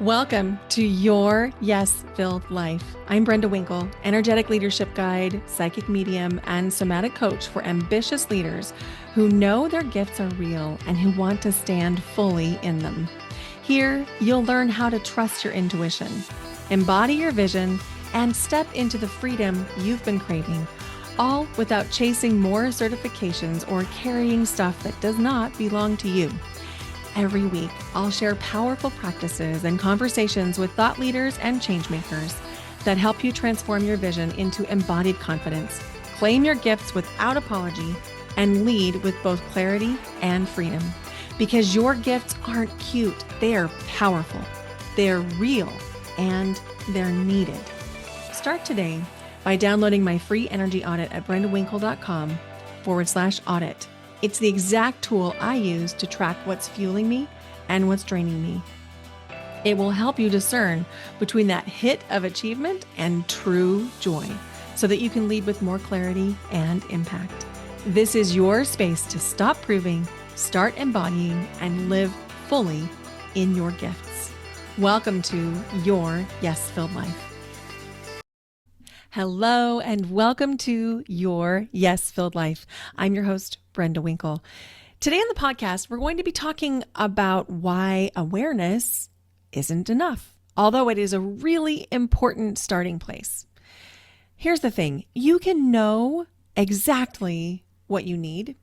Welcome to Your Yes-Filled Life. I'm Brenda Winkle, energetic leadership guide, psychic medium, and somatic coach for ambitious leaders who know their gifts are real and who want to stand fully in them. Here, you'll learn how to trust your intuition, embody your vision, and step into the freedom you've been craving, all without chasing more certifications or carrying stuff that does not belong to you. Every week, I'll share powerful practices and conversations with thought leaders and changemakers that help you transform your vision into embodied confidence, claim your gifts without apology, and lead with both clarity and freedom. Because your gifts aren't cute, they're powerful, they're real, and they're needed. Start today by downloading my free energy audit at brendawinkle.com/audit. It's the exact tool I use to track what's fueling me and what's draining me. It will help you discern between that hit of achievement and true joy so that you can lead with more clarity and impact. This is your space to stop proving, start embodying, and live fully in your gifts. Welcome to Your Yes-Filled Life. Hello, and welcome to Your Yes-Filled Life. I'm your host, Brenda Winkle. Today on the podcast, we're going to be talking about why awareness isn't enough, although it is a really important starting place. Here's the thing. You can know exactly what you need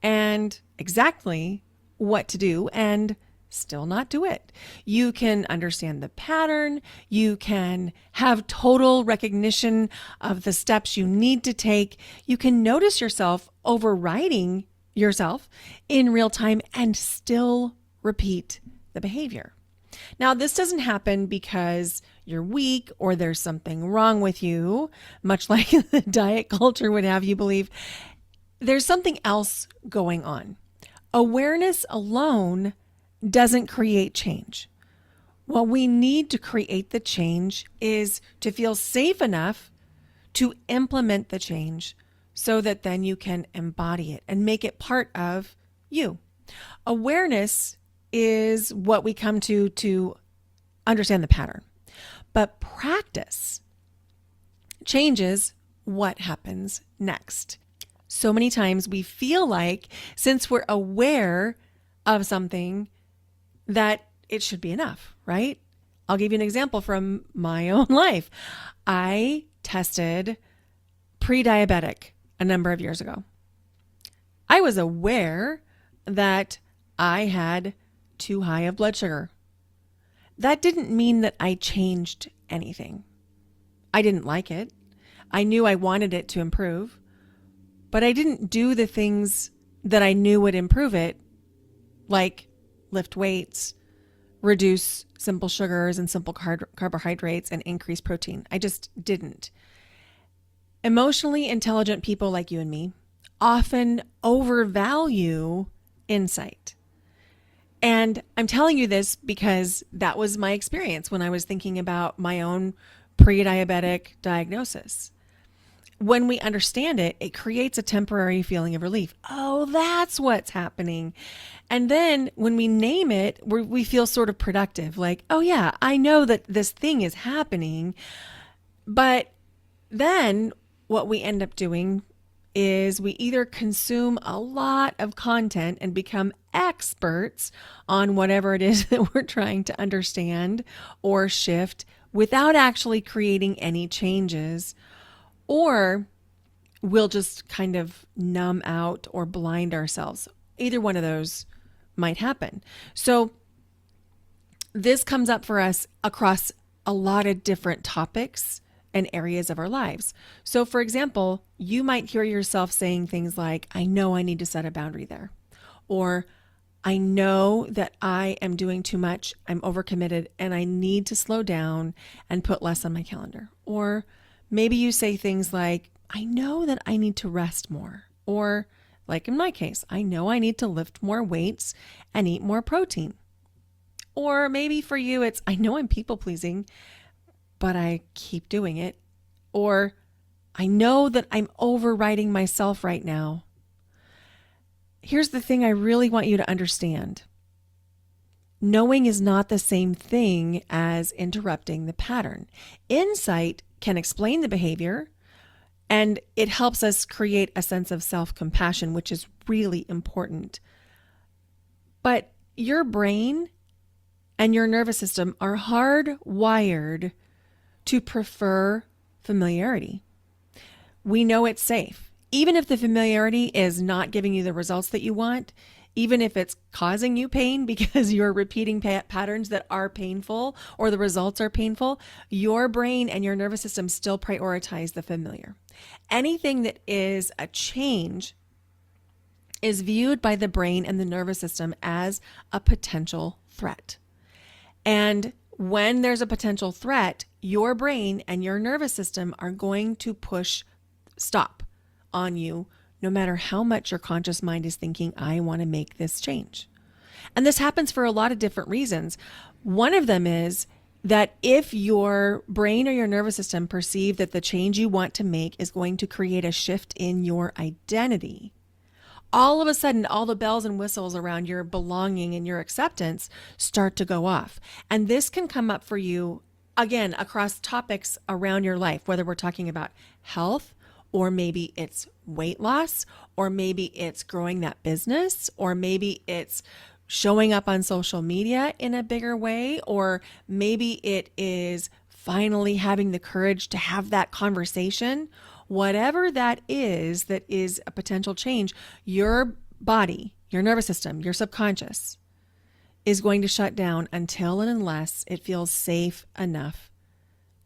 and exactly what to do and still not do it. You can understand the pattern. You can have total recognition of the steps you need to take. You can notice yourself overriding yourself in real time and still repeat the behavior. Now, this doesn't happen because you're weak or there's something wrong with you, much like the diet culture would have you believe. There's something else going on. Awareness alone doesn't create change. What we need to create the change is to feel safe enough to implement the change so that then you can embody it and make it part of you. Awareness is what we come to understand the pattern. But practice changes what happens next. So many times we feel like since we're aware of something, that it should be enough, right? I'll give you an example from my own life. I tested pre-diabetic a number of years ago. I was aware that I had too high of blood sugar. That didn't mean that I changed anything. I didn't like it. I knew I wanted it to improve, but I didn't do the things that I knew would improve it, like lift weights, reduce simple sugars and simple carbohydrates, and increase protein. I just didn't. Emotionally intelligent people like you and me often overvalue insight. And I'm telling you this because that was my experience when I was thinking about my own pre-diabetic diagnosis. When we understand it, it creates a temporary feeling of relief. Oh, that's what's happening. And then when we name it, we feel sort of productive. Like, oh yeah, I know that this thing is happening. But then what we end up doing is we either consume a lot of content and become experts on whatever it is that we're trying to understand or shift without actually creating any changes, or we'll just kind of numb out or blind ourselves. Either one of those might happen. So this comes up for us across a lot of different topics and areas of our lives. So for example, you might hear yourself saying things like, I know I need to set a boundary there. Or I know that I am doing too much, I'm overcommitted, and I need to slow down and put less on my calendar. Or maybe you say things like, I know that I need to rest more. Or like in my case, I know I need to lift more weights and eat more protein. Or maybe for you, it's, I know I'm people pleasing, but I keep doing it. Or I know that I'm overriding myself right now. Here's the thing I really want you to understand. knowing is not the same thing as interrupting the pattern. Insight can explain the behavior, and it helps us create a sense of self-compassion, which is really important. But your brain and your nervous system are hardwired to prefer familiarity. We know it's safe. Even if the familiarity is not giving you the results that you want, even if it's causing you pain because you're repeating patterns that are painful or the results are painful, your brain and your nervous system still prioritize the familiar. Anything that is a change is viewed by the brain and the nervous system as a potential threat. And when there's a potential threat, your brain and your nervous system are going to push stop on you, no matter how much your conscious mind is thinking, I want to make this change. And this happens for a lot of different reasons. One of them is that if your brain or your nervous system perceive that the change you want to make is going to create a shift in your identity, all of a sudden, all the bells and whistles around your belonging and your acceptance start to go off. And this can come up for you, again, across topics around your life, whether we're talking about health, or maybe it's weight loss, or maybe it's growing that business, or maybe it's showing up on social media in a bigger way, or maybe it is finally having the courage to have that conversation. Whatever that is a potential change, your body, your nervous system, your subconscious is going to shut down until and unless it feels safe enough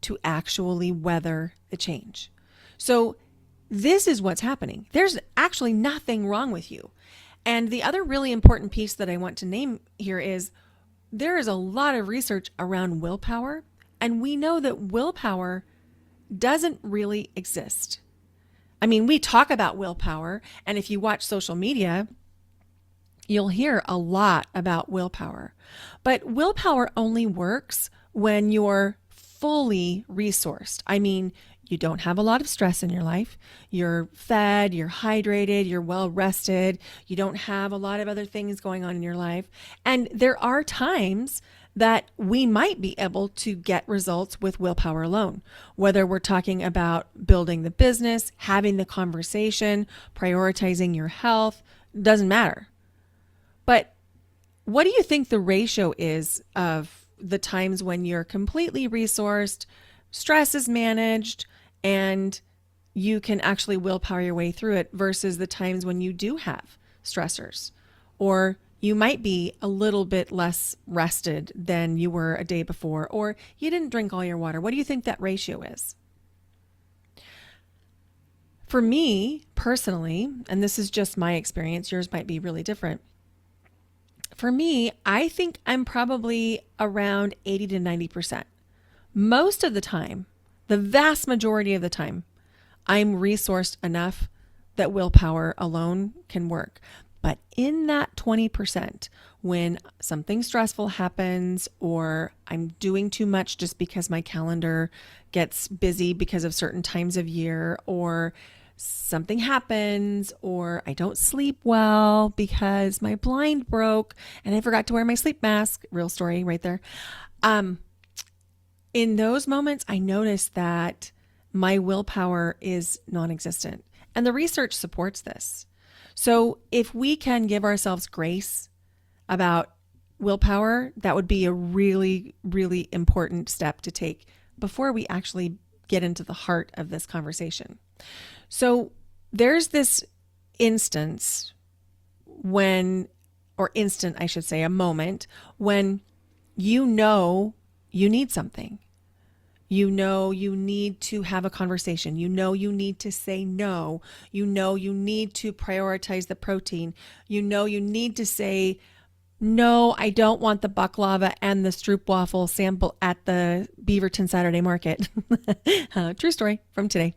to actually weather the change. So this is what's happening. There's actually nothing wrong with you. And the other really important piece that I want to name here is there is a lot of research around willpower, and we know that willpower doesn't really exist. I mean, we talk about willpower, and if you watch social media, you'll hear a lot about willpower. But willpower only works when you're fully resourced. I mean, you don't have a lot of stress in your life. You're fed, you're hydrated, you're well rested. You don't have a lot of other things going on in your life. And there are times that we might be able to get results with willpower alone, whether we're talking about building the business, having the conversation, prioritizing your health, doesn't matter. But what do you think the ratio is of the times when you're completely resourced, stress is managed, and you can actually willpower your way through it versus the times when you do have stressors, or you might be a little bit less rested than you were a day before, or you didn't drink all your water? What do you think that ratio is? For me personally, and this is just my experience, yours might be really different. For me, I think I'm probably around 80 to 90%. Most of the time, the vast majority of the time, I'm resourced enough that willpower alone can work. But in that 20%, when something stressful happens, or I'm doing too much just because my calendar gets busy because of certain times of year, or something happens, or I don't sleep well because my blind broke and I forgot to wear my sleep mask, real story right there. In those moments, I notice that my willpower is non-existent. And the research supports this. So if we can give ourselves grace about willpower, that would be a really, really important step to take before we actually get into the heart of this conversation. So there's this instance when, or instant, I should say, a moment when you know you need something. You know you need to have a conversation. You know you need to say no. You know you need to prioritize the protein. You know you need to say, no, I don't want the baklava and the stroopwafel sample at the Beaverton Saturday Market. True story from today.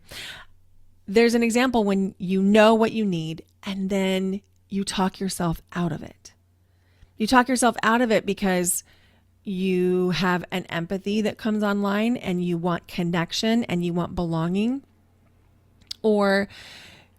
There's an example when you know what you need and then you talk yourself out of it. You talk yourself out of it because you have an empathy that comes online and you want connection and you want belonging, or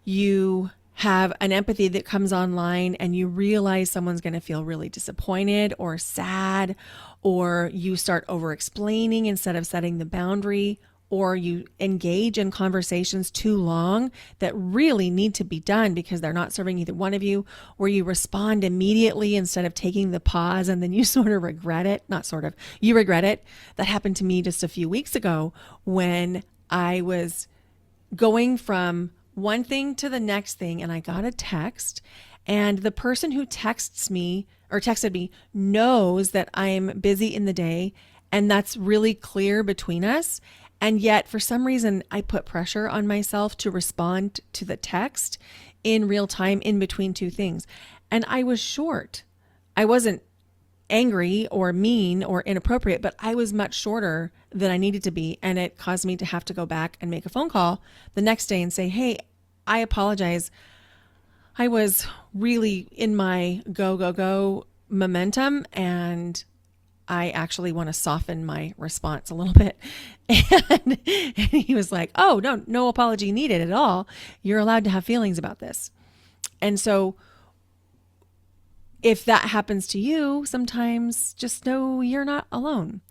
you have an empathy that comes online and you realize someone's going to feel really disappointed or sad, or you start over explaining instead of setting the boundary, or you engage in conversations too long that really need to be done because they're not serving either one of you, or you respond immediately instead of taking the pause and then you sort of regret it. Not sort of, you regret it. That happened to me just a few weeks ago when I was going from one thing to the next thing, and I got a text, and the person who texted me knows that I'm busy in the day, and that's really clear between us. And yet for some reason I put pressure on myself to respond to the text in real time in between two things. And I was short. I wasn't angry or mean or inappropriate, but I was much shorter than I needed to be. And it caused me to have to go back and make a phone call the next day and say, hey, I apologize. I was really in my go momentum, and I actually want to soften my response a little bit. And he was like, oh, no apology needed at all. You're allowed to have feelings about this. And so if that happens to you, sometimes just know you're not alone.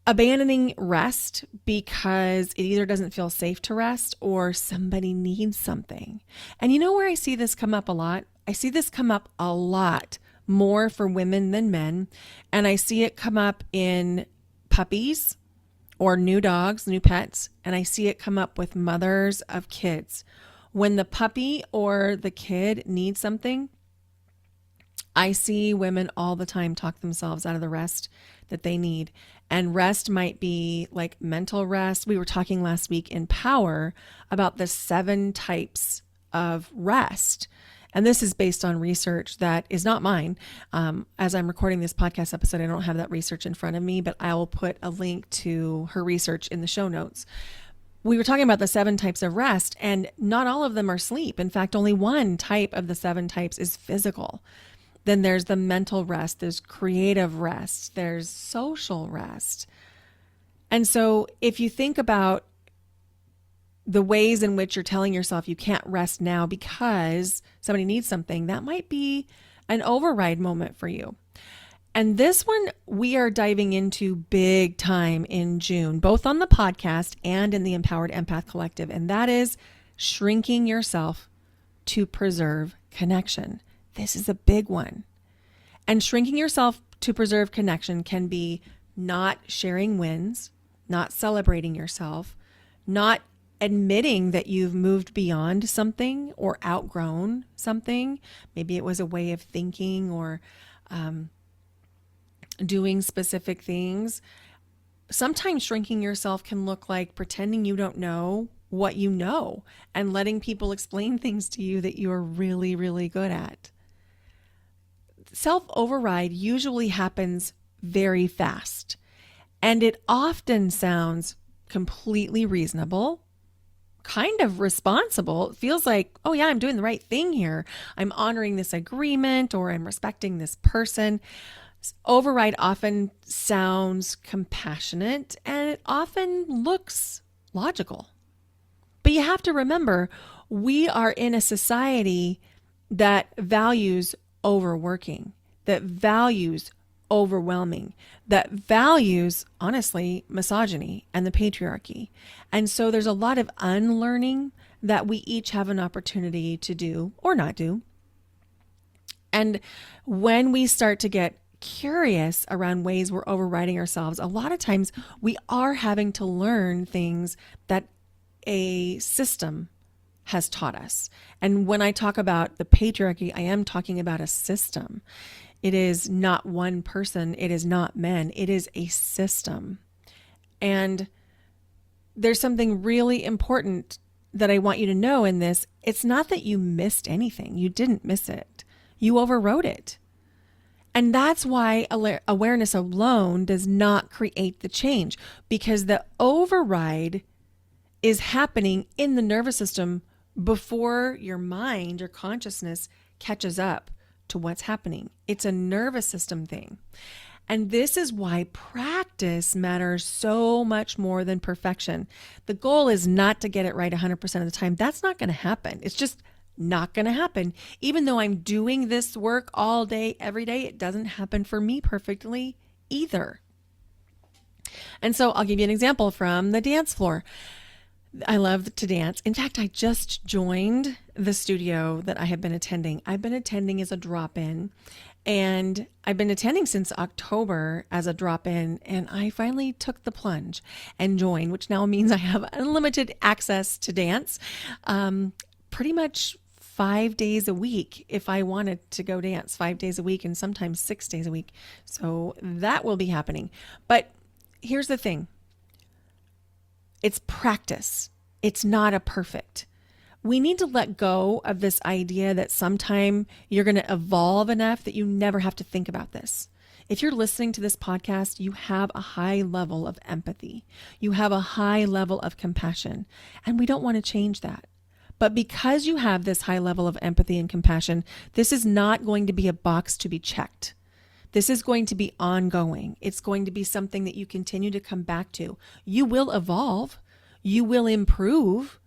Abandoning rest because it either doesn't feel safe to rest or somebody needs something. And you know where I see this come up a lot? I see this come up a lot more for women than men. And I see it come up in puppies or new dogs, new pets. And I see it come up with mothers of kids. When the puppy or the kid needs something, I see women all the time talk themselves out of the rest that they need. And rest might be like mental rest. We were talking last week in Power about the 7 types of rest. And this is based on research that is not mine. As I'm recording this podcast episode, I don't have that research in front of me, but I will put a link to her research in the show notes. We were talking about the 7 types of rest, and not all of them are sleep. In fact, only one type of the 7 types is physical. Then there's the mental rest, there's creative rest, there's social rest. And so if you think about the ways in which you're telling yourself you can't rest now because somebody needs something, that might be an override moment for you. And this one we are diving into big time in June, both on the podcast and in the Empowered Empath Collective. And that is shrinking yourself to preserve connection. This is a big one. And shrinking yourself to preserve connection can be not sharing wins, not celebrating yourself, not admitting that you've moved beyond something or outgrown something. Maybe it was a way of thinking or doing specific things. Sometimes shrinking yourself can look like pretending you don't know what you know and letting people explain things to you that you're really, really good at. Self-override usually happens very fast, and it often sounds completely reasonable, kind of responsible. It feels like, oh yeah, I'm doing the right thing here. I'm honoring this agreement, or I'm respecting this person. Override often sounds compassionate, and it often looks logical. But you have to remember, we are in a society that values overworking, that values overwhelming, that values, honestly, misogyny and the patriarchy. And so there's a lot of unlearning that we each have an opportunity to do or not do. And when we start to get curious around ways we're overriding ourselves, a lot of times we are having to learn things that a system has taught us. And when I talk about the patriarchy, I am talking about a system. It is not one person. It is not men. It is a system. And there's something really important that I want you to know in this. It's not that you missed anything. You didn't miss it. You overrode it. And that's why awareness alone does not create the change, because the override is happening in the nervous system before your mind, your consciousness catches up to what's happening. It's a nervous system thing. And this is why practice matters so much more than perfection. The goal is not to get it right 100% of the time. That's not going to happen. It's just Not going to happen. Even though I'm doing this work all day, every day, it doesn't happen for me perfectly either. And so I'll give you an example from the dance floor. I love to dance. In fact, I just joined the studio that I have been attending. I've been attending as a drop-in, and I've been attending since October as a drop-in, and I finally took the plunge and joined, which now means I have unlimited access to dance, pretty much 5 days a week if I wanted to go dance 5 days a week and sometimes 6 days a week. So that will be happening. But here's the thing. It's practice. It's not a perfect. We need to let go of this idea that sometime you're going to evolve enough that you never have to think about this. If you're listening to this podcast, you have a high level of empathy. You have a high level of compassion, and we don't want to change that. But because you have this high level of empathy and compassion, this is not going to be a box to be checked. This is going to be ongoing. It's going to be something that you continue to come back to. You will evolve, you will improve,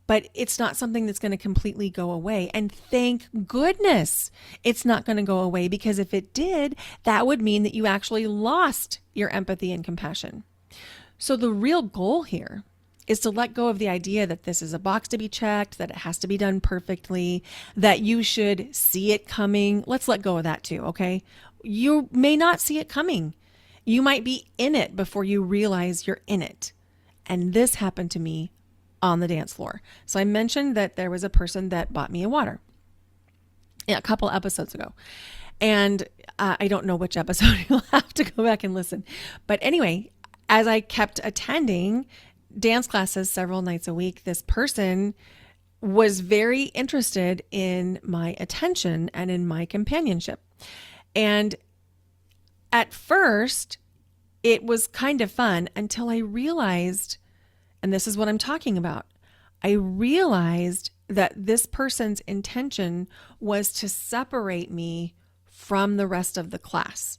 but it's not something that's going to completely go away. And thank goodness it's not going to go away, because if it did, that would mean that you actually lost your empathy and compassion. So the real goal here is to let go of the idea that this is a box to be checked, that it has to be done perfectly, that you should see it coming. Let's let go of that too, okay? You may not see it coming. You might be in it before you realize you're in it. And this happened to me on the dance floor. So I mentioned that there was a person that bought me a water a couple episodes ago. And I don't know which episode. You'll have to go back and listen. But anyway, as I kept attending dance classes several nights a week, this person was very interested in my attention and in my companionship. And at first, it was kind of fun until I realized, and this is what I'm talking about, I realized that this person's intention was to separate me from the rest of the class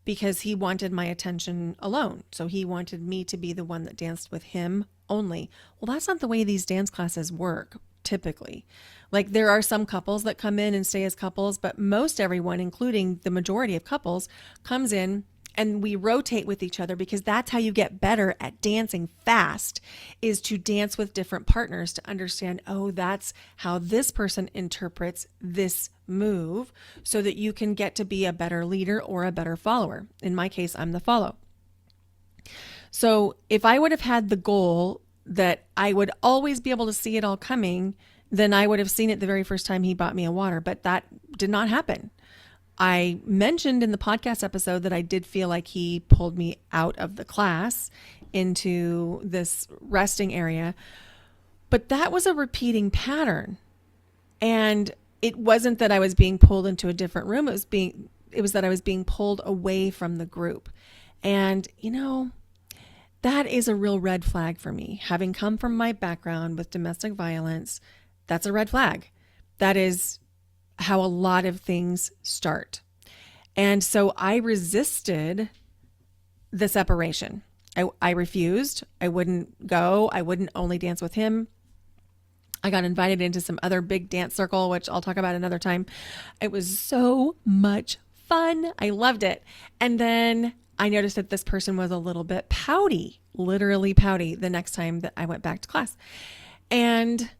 because he wanted my attention alone. So he wanted me to be the one that danced with him only. Well, that's not the way these dance classes work. Typically, like there are some couples that come in and stay as couples, but most everyone, including the majority of couples, comes in and we rotate with each other, because that's how you get better at dancing fast, is to dance with different partners to understand, oh, that's how this person interprets this move, so that you can get to be a better leader or a better follower. In my case, I'm the follow. So if I would have had the goal that I would always be able to see it all coming, then I would have seen it the very first time he bought me a water, but that did not happen. I mentioned in the podcast episode that I did feel like he pulled me out of the class into this resting area, but that was a repeating pattern. And it wasn't that I was being pulled into a different room. It was that I was being pulled away from the group. And, that is a real red flag for me. Having come from my background with domestic violence, that's a red flag. That is how a lot of things start. And so I resisted the separation. I refused. I wouldn't go. I wouldn't only dance with him. I got invited into some other big dance circle, which I'll talk about another time. It was so much fun. I loved it. And then I noticed that this person was a little bit pouty, literally pouty, the next time that I went back to class. And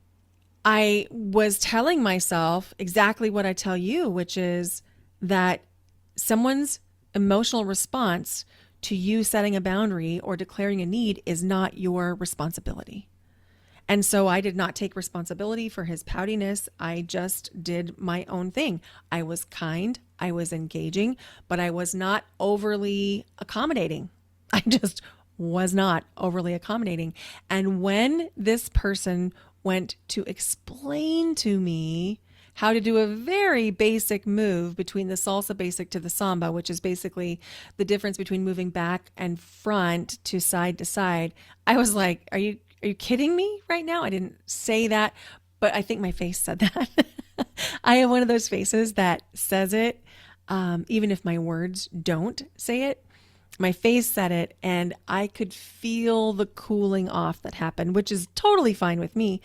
I was telling myself exactly what I tell you, which is that someone's emotional response to you setting a boundary or declaring a need is not your responsibility. And so I did not take responsibility for his poutiness. I just did my own thing. I was kind, I was engaging, but I was not overly accommodating. I just was not overly accommodating. And when this person went to explain to me how to do a very basic move between the salsa basic to the samba, which is basically the difference between moving back and front to side, I was like, are you kidding me right now? I didn't say that, but I think my face said that. I have one of those faces that says it, even if my words don't say it. My face said it, and I could feel the cooling off that happened, which is totally fine with me.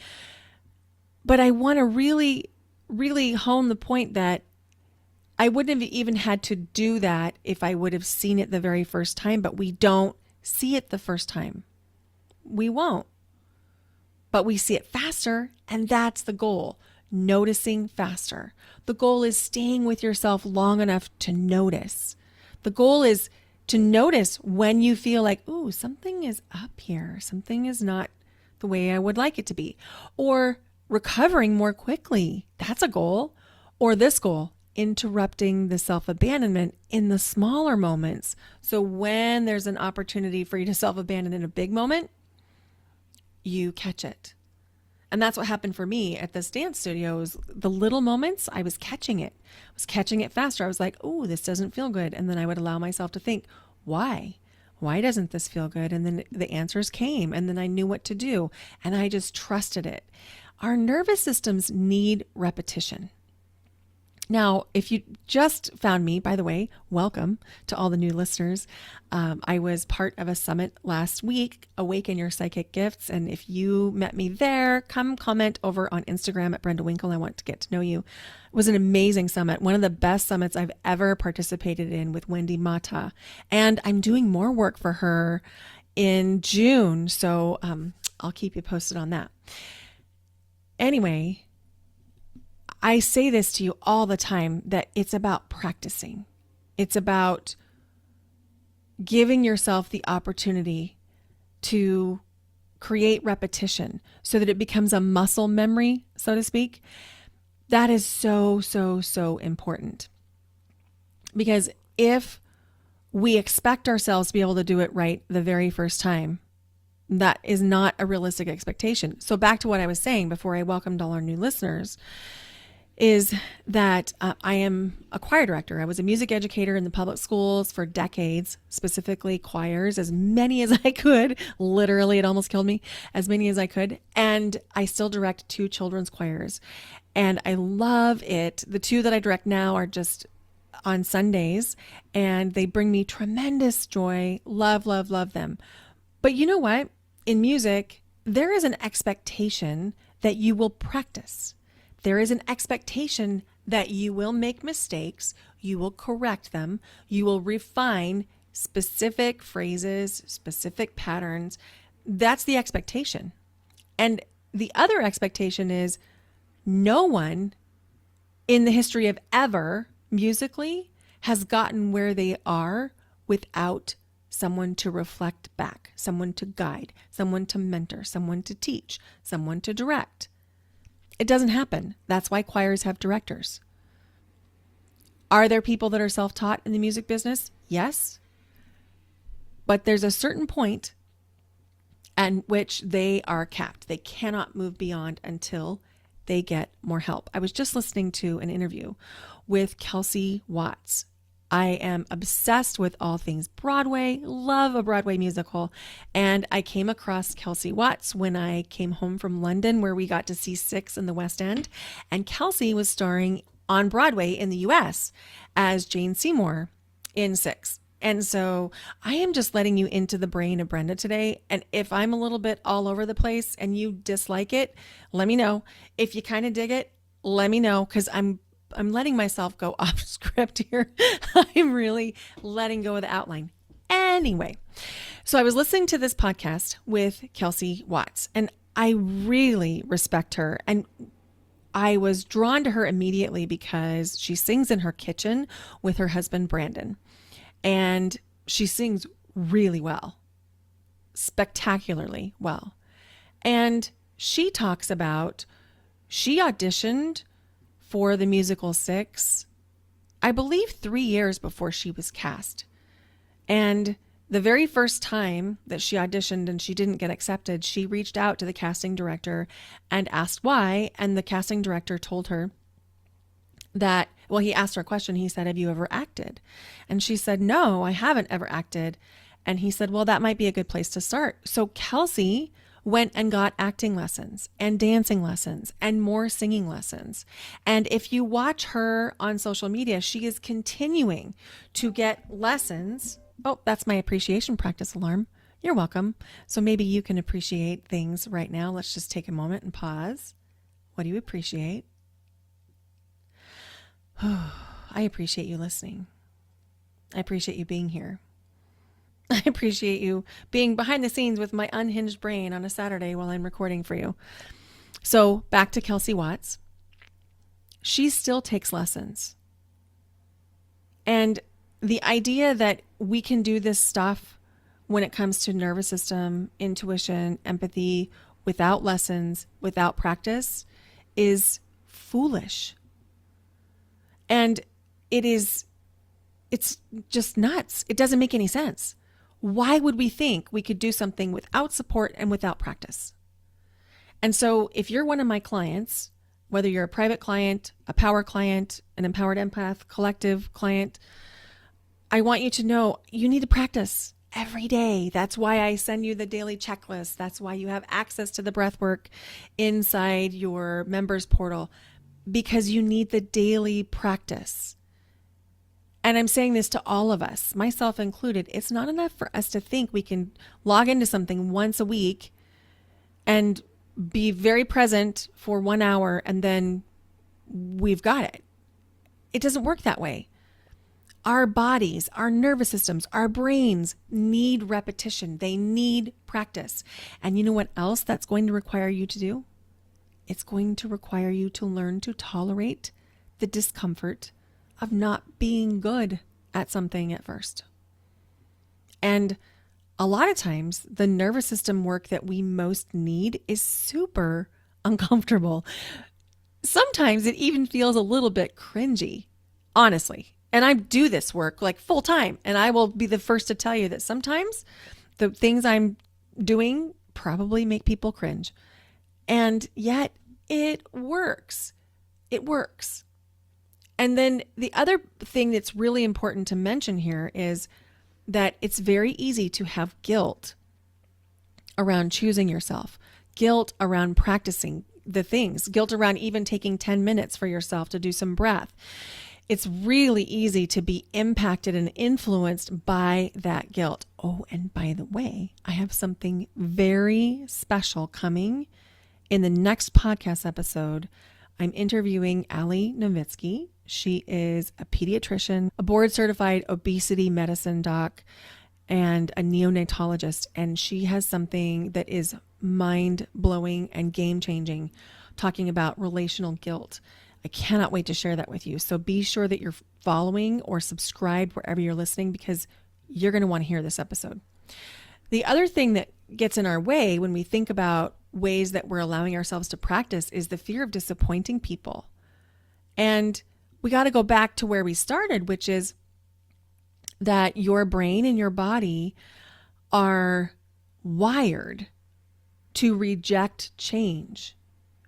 But I want to really, really hone the point that I wouldn't have even had to do that if I would have seen it the very first time, but we don't see it the first time. We won't. But we see it faster, and that's the goal. Noticing faster. The goal is staying with yourself long enough to notice. The goal is to notice when you feel like, ooh, something is up here. Something is not the way I would like it to be. Or recovering more quickly. That's a goal. Or this goal, interrupting the self-abandonment in the smaller moments. So when there's an opportunity for you to self-abandon in a big moment, you catch it. And that's what happened for me at this dance studio. Was the little moments, I was catching it. I was catching it faster. I was like, oh, this doesn't feel good. And then I would allow myself to think, why? Why doesn't this feel good? And then the answers came, and then I knew what to do. And I just trusted it. Our nervous systems need repetition. Now, if you just found me, by the way, welcome to all the new listeners. I was part of a summit last week, Awaken Your Psychic Gifts. And if you met me there, come comment over on Instagram at Brenda Winkle. I want to get to know you. It was an amazing summit, one of the best summits I've ever participated in with Wendy Mata. And I'm doing more work for her in June. So I'll keep you posted on that. Anyway, I say this to you all the time, that it's about practicing. It's about giving yourself the opportunity to create repetition so that it becomes a muscle memory, so to speak. That is so, so, so important. Because if we expect ourselves to be able to do it right the very first time, that is not a realistic expectation. So back to what I was saying before I welcomed all our new listeners, is that I am a choir director. I was a music educator in the public schools for decades, specifically choirs, as many as I could. Literally, it almost killed me, as many as I could. And I still direct 2 children's choirs. And I love it. The 2 that I direct now are just on Sundays, and they bring me tremendous joy. Love, love, love them. But you know what? In music, there is an expectation that you will practice. There is an expectation that you will make mistakes, you will correct them, you will refine specific phrases, specific patterns. That's the expectation. And the other expectation is no one in the history of ever musically has gotten where they are without someone to reflect back, someone to guide, someone to mentor, someone to teach, someone to direct. It doesn't happen. That's why choirs have directors. Are there people that are self-taught in the music business? Yes. But there's a certain point at which they are capped. They cannot move beyond until they get more help. I was just listening to an interview with Kelsey Watts. I am obsessed with all things Broadway, love a Broadway musical. And I came across Kelsey Watts when I came home from London, where we got to see Six in the West End. And Kelsey was starring on Broadway in the US as Jane Seymour in Six. And so I am just letting you into the brain of Brenda today. And if I'm a little bit all over the place and you dislike it, let me know. If you kind of dig it, let me know, because I'm letting myself go off script here. I'm really letting go of the outline. Anyway, so I was listening to this podcast with Kelsey Watts, and I really respect her. And I was drawn to her immediately because she sings in her kitchen with her husband, Brandon. And she sings really well, spectacularly well. And she talks about, she auditioned for the musical Six, I believe 3 years before she was cast. And the very first time that she auditioned and she didn't get accepted, she reached out to the casting director and asked why. And the casting director told her that, well, he asked her a question. He said, have you ever acted? And she said, no, I haven't ever acted. And he said, well, that might be a good place to start. So Kelsey went and got acting lessons and dancing lessons and more singing lessons. And if you watch her on social media, she is continuing to get lessons. Oh, that's my appreciation practice alarm. You're welcome. So maybe you can appreciate things right now. Let's just take a moment and pause. What do you appreciate? I appreciate you listening. I appreciate you being here. I appreciate you being behind the scenes with my unhinged brain on a Saturday while I'm recording for you. So back to Kelsey Watts. She still takes lessons. And the idea that we can do this stuff when it comes to nervous system, intuition, empathy, without lessons, without practice, is foolish. And it's just nuts. It doesn't make any sense. Why would we think we could do something without support and without practice? And so if you're one of my clients, whether you're a private client, a power client, an empowered empath, collective client, I want you to know you need to practice every day. That's why I send you the daily checklist. That's why you have access to the breath work inside your members portal, because you need the daily practice. And I'm saying this to all of us, myself included. It's not enough for us to think we can log into something once a week and be very present for 1 hour and then we've got it. It doesn't work that way. Our bodies, our nervous systems, our brains need repetition. They need practice. And you know what else that's going to require you to do? It's going to require you to learn to tolerate the discomfort of not being good at something at first. And a lot of times, the nervous system work that we most need is super uncomfortable. Sometimes it even feels a little bit cringy, honestly. And I do this work like full time. And I will be the first to tell you that sometimes the things I'm doing probably make people cringe. And yet it works. It works. And then the other thing that's really important to mention here is that it's very easy to have guilt around choosing yourself, guilt around practicing the things, guilt around even taking 10 minutes for yourself to do some breath. It's really easy to be impacted and influenced by that guilt. Oh, and by the way, I have something very special coming in the next podcast episode. I'm interviewing Ali Novitsky. She is a pediatrician, a board-certified obesity medicine doc, and a neonatologist. And she has something that is mind-blowing and game-changing, talking about relational guilt. I cannot wait to share that with you. So be sure that you're following or subscribed wherever you're listening, because you're going to want to hear this episode. The other thing that gets in our way when we think about ways that we're allowing ourselves to practice is the fear of disappointing people. And we got to go back to where we started, which is that your brain and your body are wired to reject change,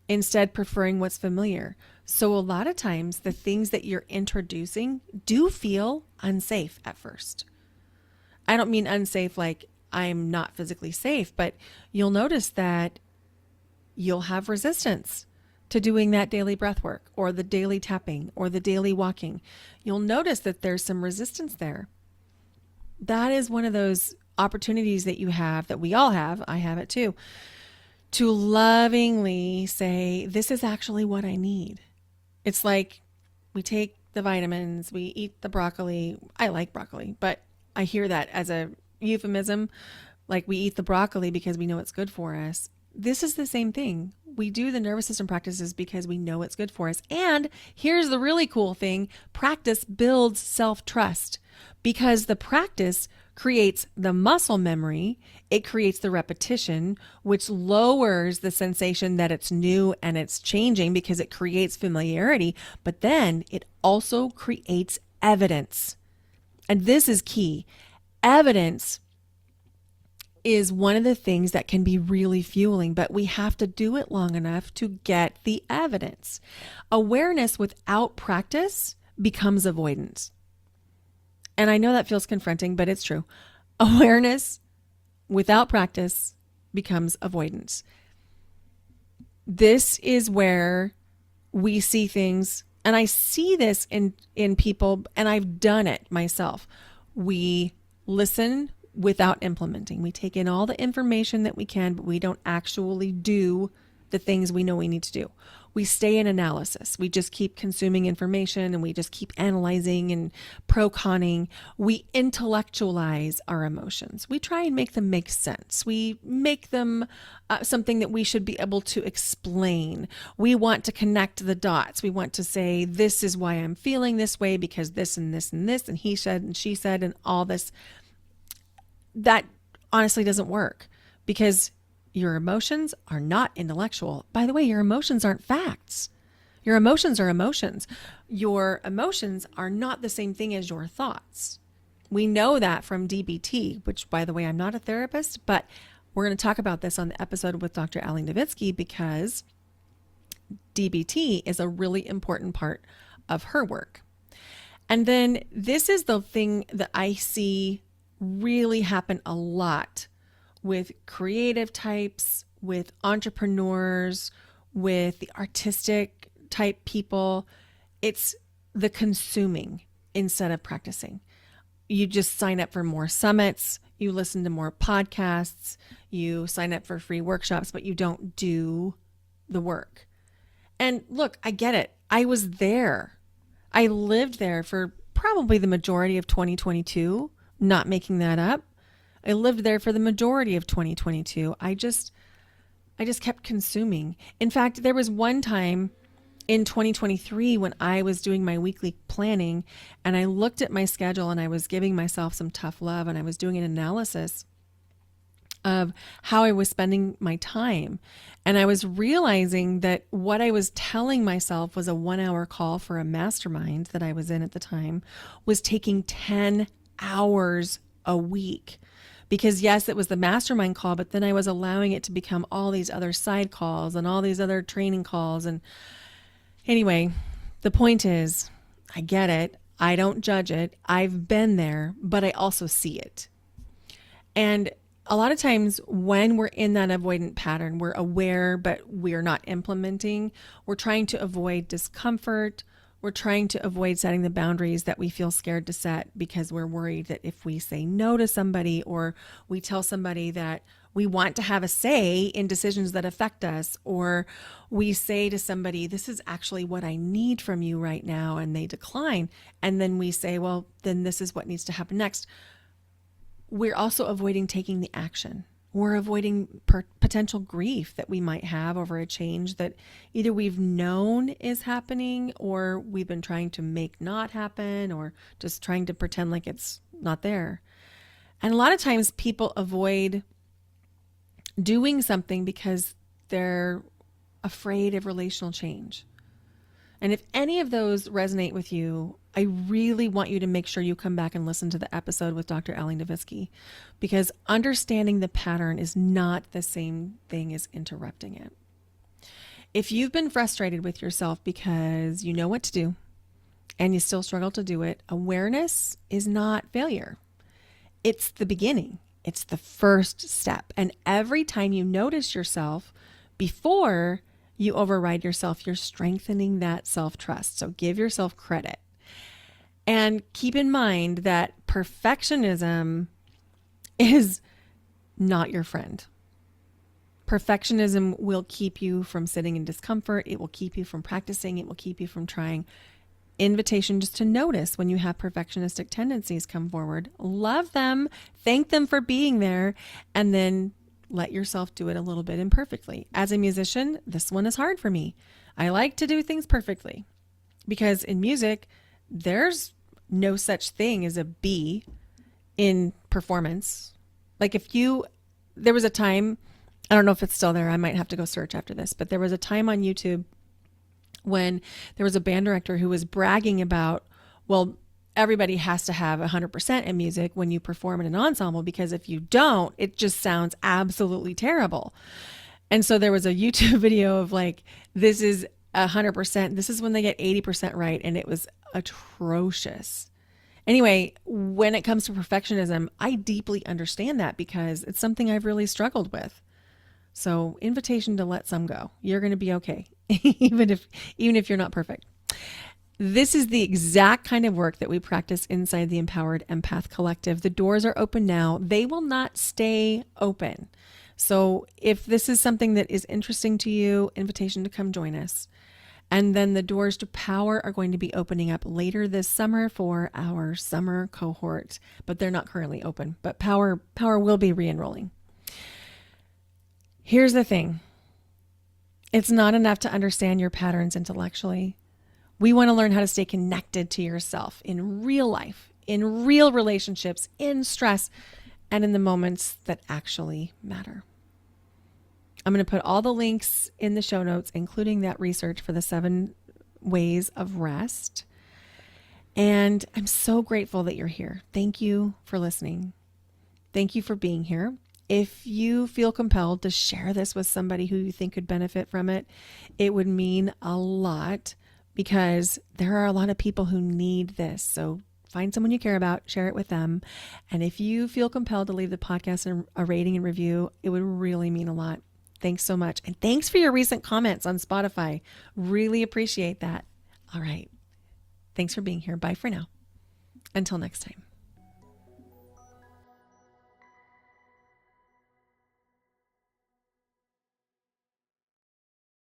instead preferring what's familiar. So a lot of times the things that you're introducing do feel unsafe at first. I don't mean unsafe like I'm not physically safe, but you'll notice that you'll have resistance to doing that daily breath work or the daily tapping or the daily walking. You'll notice that there's some resistance there. That is one of those opportunities that you have, that we all have, I have it too, to lovingly say, this is actually what I need. It's like we take the vitamins, we eat the broccoli. I like broccoli, but I hear that as a euphemism, like we eat the broccoli because we know it's good for us. This is the same thing. We do the nervous system practices because we know it's good for us. And here's the really cool thing. Practice builds self-trust, because the practice creates the muscle memory. It creates the repetition, which lowers the sensation that it's new and it's changing because it creates familiarity. But then it also creates evidence. And this is key. Evidence is one of the things that can be really fueling, but we have to do it long enough to get the evidence. Awareness without practice becomes avoidance. And I know that feels confronting, but it's true. Awareness without practice becomes avoidance. This is where we see things, and I see this in people, and I've done it myself. We listen without implementing. We take in all the information that we can, but we don't actually do the things we know we need to do. We stay in analysis. We just keep consuming information and we just keep analyzing and pro-conning. We intellectualize our emotions. We try and make them make sense. We make them something that we should be able to explain. We want to connect the dots. We want to say, this is why I'm feeling this way because this and this and this, and he said and she said and all this. That honestly doesn't work because your emotions are not intellectual. By the way, your emotions aren't facts. Your emotions are emotions. Your emotions are not the same thing as your thoughts. We know that from DBT, which, by the way, I'm not a therapist, but we're going to talk about this on the episode with Dr. Ali Nowitzki because DBT is a really important part of her work. And then this is the thing that I see really happen a lot with creative types, with entrepreneurs, with the artistic type people. It's the consuming instead of practicing. You just sign up for more summits, you listen to more podcasts, you sign up for free workshops, but you don't do the work. And look, I get it. I was there. I lived there for probably the majority of 2022, not making that up. I lived there for the majority of 2022. I just kept consuming. In fact, there was one time in 2023 when I was doing my weekly planning and I looked at my schedule and I was giving myself some tough love and I was doing an analysis of how I was spending my time. And I was realizing that what I was telling myself was a 1-hour call for a mastermind that I was in at the time was taking 10 hours a week. Because yes, it was the mastermind call, but then I was allowing it to become all these other side calls and all these other training calls. And anyway, the point is, I get it. I don't judge it. I've been there, but I also see it. And a lot of times when we're in that avoidant pattern, we're aware, but we're not implementing. We're trying to avoid discomfort. We're trying to avoid setting the boundaries that we feel scared to set because we're worried that if we say no to somebody or we tell somebody that we want to have a say in decisions that affect us, or we say to somebody, this is actually what I need from you right now, and they decline. And then we say, well, then this is what needs to happen next. We're also avoiding taking the action. We're avoiding potential grief that we might have over a change that either we've known is happening or we've been trying to make not happen or just trying to pretend like it's not there. And a lot of times people avoid doing something because they're afraid of relational change. And if any of those resonate with you, I really want you to make sure you come back and listen to the episode with Dr. Ali Nowitzki, because understanding the pattern is not the same thing as interrupting it. If you've been frustrated with yourself because you know what to do and you still struggle to do it, awareness is not failure. It's the beginning. It's the first step. And every time you notice yourself before you override yourself, you're strengthening that self-trust. So give yourself credit. And keep in mind that perfectionism is not your friend. Perfectionism will keep you from sitting in discomfort. It will keep you from practicing. It will keep you from trying. Invitation just to notice when you have perfectionistic tendencies come forward. Love them. Thank them for being there. And then let yourself do it a little bit imperfectly. As a musician, this one is hard for me. I like to do things perfectly because in music, there's no such thing as a B in performance. Like there was a time, I don't know if it's still there. I might have to go search after this, but there was a time on YouTube when there was a band director who was bragging about, well, everybody has to have 100% in music when you perform in an ensemble, because if you don't, it just sounds absolutely terrible. And so there was a YouTube video of like, this is 100%. This is when they get 80% right. And it was atrocious. Anyway, when it comes to perfectionism, I deeply understand that because it's something I've really struggled with. So invitation to let some go. You're going to be okay, even if you're not perfect. This is the exact kind of work that we practice inside the Empowered Empath Collective. The doors are open now. They will not stay open. So if this is something that is interesting to you, invitation to come join us. And then the doors to power are going to be opening up later this summer for our summer cohort, but they're not currently open. But power will be re-enrolling. Here's the thing. It's not enough to understand your patterns intellectually. We want to learn how to stay connected to yourself in real life, in real relationships, in stress, and in the moments that actually matter. I'm going to put all the links in the show notes, including that research for the 7 ways of rest. And I'm so grateful that you're here. Thank you for listening. Thank you for being here. If you feel compelled to share this with somebody who you think could benefit from it, it would mean a lot because there are a lot of people who need this. So find someone you care about, share it with them. And if you feel compelled to leave the podcast a rating and review, it would really mean a lot. Thanks so much. And thanks for your recent comments on Spotify. Really appreciate that. All right. Thanks for being here. Bye for now. Until next time.